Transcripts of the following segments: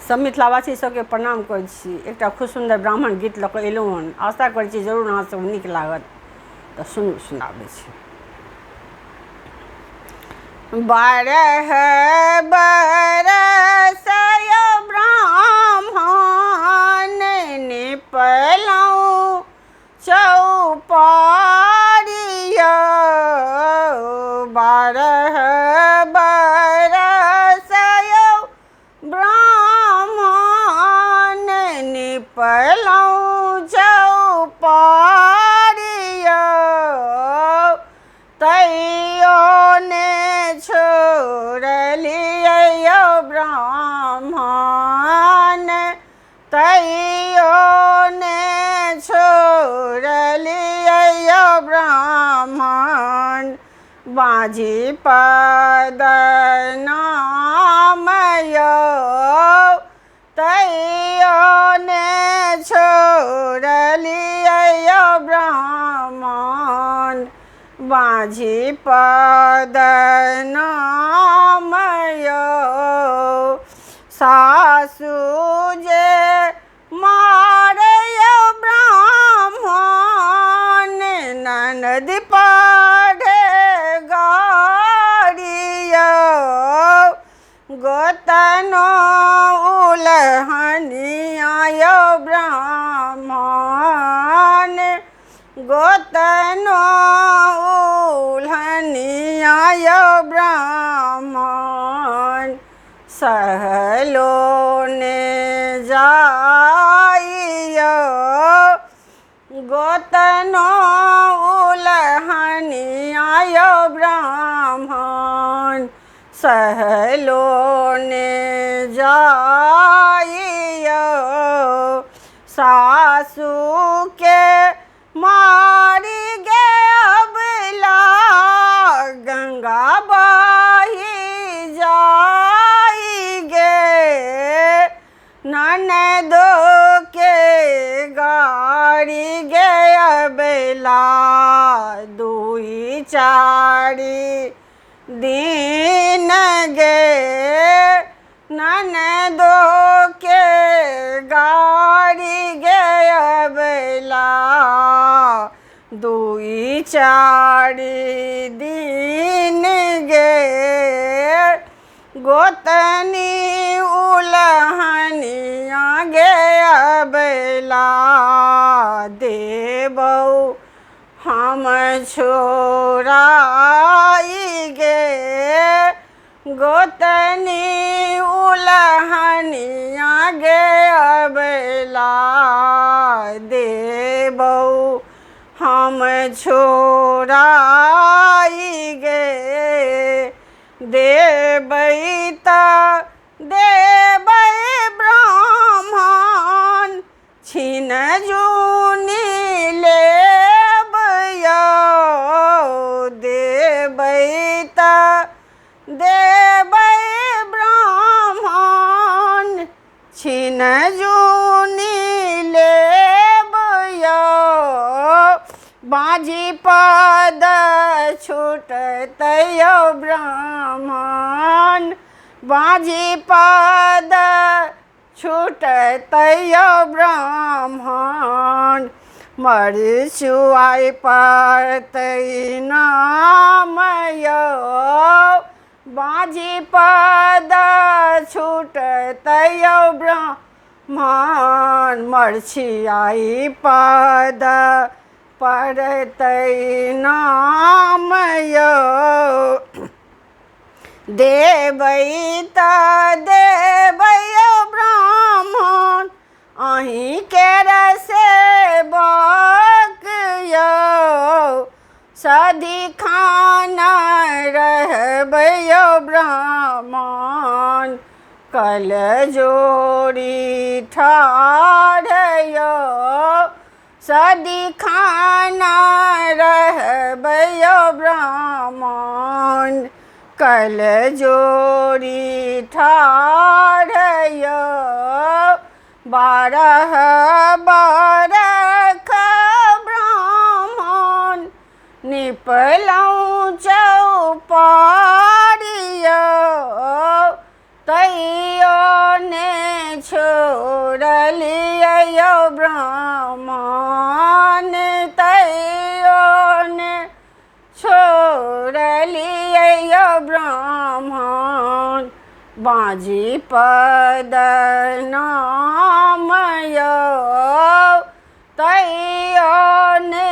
सब मिथिलावासी सबके प्रणाम करै छी। एकटा खूब सुंदर ब्राह्मण गीत लऽ कऽ एलहुँ हन। आशा करै छी जरूर अहाँ सब नीक लागत तऽ सुनाबै छी। बारह बरस ब्राह्मण निपलहुँ चौपारिया। बारह बरस ब्राह्मण निपलहुँ चौपारिया। तैयो ने छोड़लियै ब्राह्मण, तैयो ने छोड़लियै ब्राह्मण। बाँझी पद नाम यौ, तैयो ने छोड़लियै ब्राह्मण। बाँझी पद नाम यौ, सासु जे मारय ब्राह्मण ननद पढ़े गारियौ। गोतनो उलहनिया यौ ब्राह्मण, गोतनो उलहनिया यौ ब्राह्मण। सहलो ने जाइयो गोतनो उलहनिया यौ ब्राह्मण। सहलो ने जाइयो सासू के मारी गे अबला गंगा बही जाई गे। ननदो के गाड़ी गे अबला दुई चारि दिन गे। ननदो के गाड़ी गे अबला दुई चारि दिन गे। गोतनी उलहनिया गे अबला देबौ हम छोड़ाई गे। गोतनी उलहनिया गे अबला देबौ हम छोड़ाई गे। देबै तऽ देबै ब्राह्मण छीन जूनी लेब यौ। देबै तऽ देबै ब्राह्मण छीन जूनी लेब यौ। बाँझी पद छूटतै यौ ब्राह्मण, बाँझी पद छूटतै यौ ब्राह्मण। मरचुआइ पड़तै नाम यौ, बाँझी पद छूटतै यौ ब्राह्मण। मरचियाइ पद पड़तै नाम यौ। देबै तऽ देबै यौ ब्राह्मण अहीं केर सेवक यौ। सदिखन रहबै यौ ब्राह्मण कल जोड़ी ठाढ़ यौ। सदिखन रहबै यौ ब्राह्मण कल जोड़ी ठाढ़ यौ। बारह बरख ब्राह्मण निपलहुँ चौपारिया। तैयो ने छोड़लियै ब्राह्मण तैयो ने छोड़लियै ब्राह्मण बाजी पद नाम यौ तैयो ने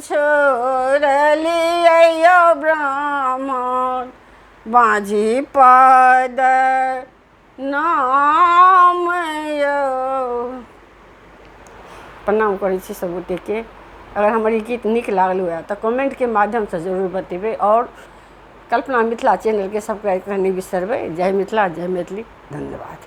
छोड़लियै ब्राह्मण बाजी पद नाम यौ। प्रणाम करै छी सब गोटेके। अगर हमर ई गीत नीक लागल हुए तऽ कमेंटके माध्यमसँ जरूर बतेबै और कल्पना मिथिला चैनलके सब्सक्राइब करनाइ नहि बिसरबै। जय मिथिला, जय मैथिली, धन्यवाद।